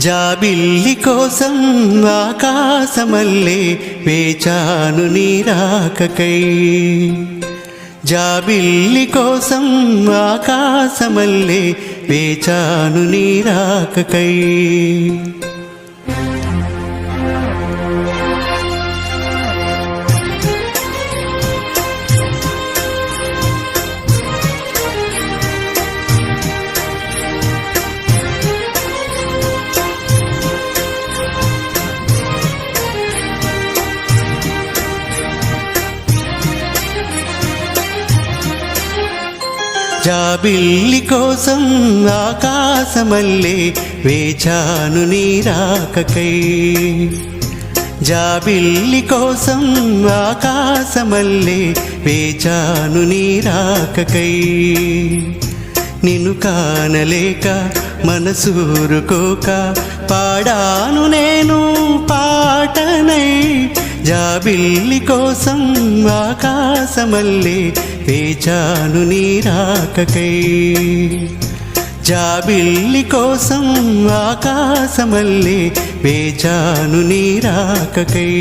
జాబిల్లి కోసం ఆకాశమల్లే వేచాను నీ రాకకై. జాబిల్లి కోసం ఆకాశమల్లే వేచాను నీ రాకకై. జాబిల్లి కోసం ఆకాశమల్లే వేచాను నీ రాకకై. జాబిల్లి కోసం ఆకాశమల్లే వేచాను నీ రాకకై. నిన్ను కానలేక మనసూరుకోక పాడాను నేను పాటనై. జాబిల్లి కోసం ఆకాశమల్లే వేచాను నీ రాకకై. జాబిల్లి కోసం ఆకాశమల్లే వేచాను నీ రాకకై.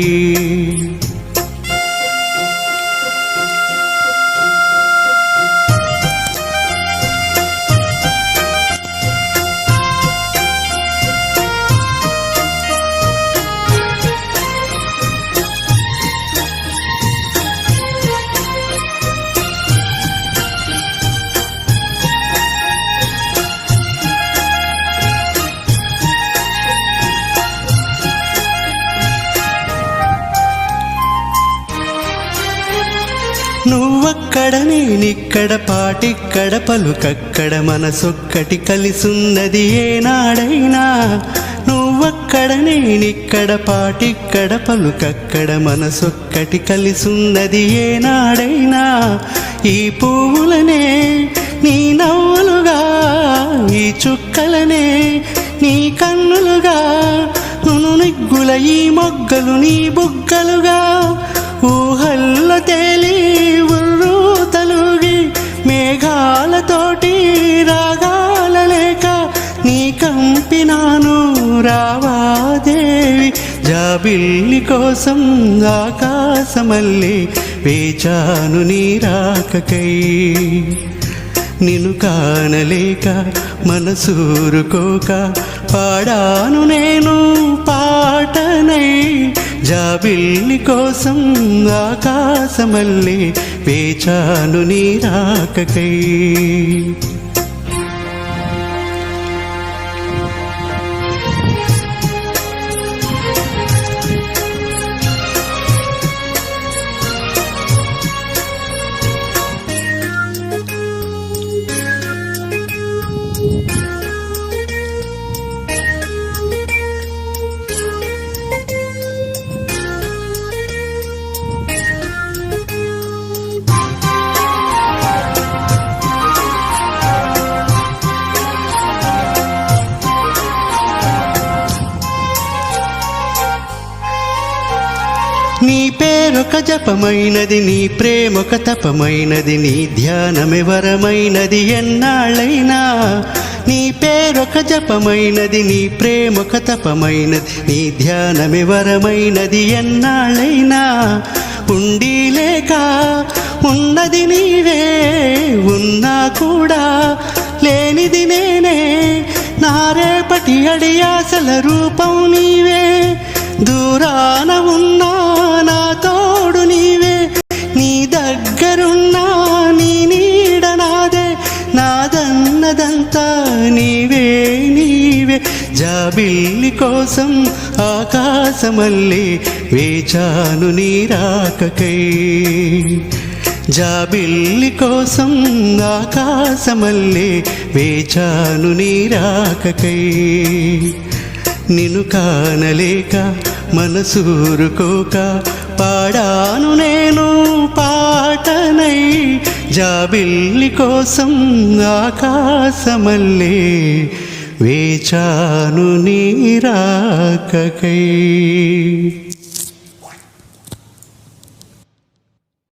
నువ్వక్కడ నేనిక్కడ పాటిక్కడ పలుకక్కడ మనసొక్కటి కలిసున్నది ఏనాడైనా. నువ్వక్కడ నేనిక్కడ పాటిక్కడ పలుకక్కడ మనసొక్కటి కలిసున్నది ఏనాడైనా. ఈ పువ్వులనే నీ నవ్వులుగా, ఈ చుక్కలనే నీ కన్నులుగా, నును నిగ్గుల ఈ మొగ్గలు నీ బుగ్గలుగా, ఊహల్లో తేలి ఉర్రు తలుగి మేఘాలతోటి రాగాల లేక నీ కంపినాను రావాదేవి. జాబిల్లి కోసం ఆకాశమల్లే వేచాను నీ రాకకై. నిన్ను కానలేక మనసూరుకోక పాడాను నేను పాటనై. జాబిల్లి కోసం ఆకాశమల్లే వేచాను నీ రాకకై. నీ పేరొక జపమైనది, నీ ప్రేమొక తపమైనది, నీ ధ్యానమే వరమైనది ఎన్నాళ్ళైనా. నీ పేరొక జపమైనది, నీ ప్రేమొక తపమైనది, నీ ధ్యానమే వరమైనది ఎన్నాళ్ళైనా. ఉండి లేక ఉన్నది నీవే, ఉన్నా కూడా లేనిది నేనే. నా రేపటి అడియాసల రూపం నీవే, దూరాన ఉన్నా నా తోడు నీవే. నీ దగ్గరున్నా నీ నీడ నాదే, నాదన్నదంతా నీవే నీవే. జాబిల్లి కోసం ఆకాశమల్లే వేచాను నీ రాకకై. జాబిల్లి కోసం ఆకాశమల్లే వేచాను నీ రాకకై. నిన్ను కానలేక మనసూరుకోక పాడాను నేను పాటనై. జాబిల్లి కోసం ఆకాశమల్లే వేచాను నీ రాకకై.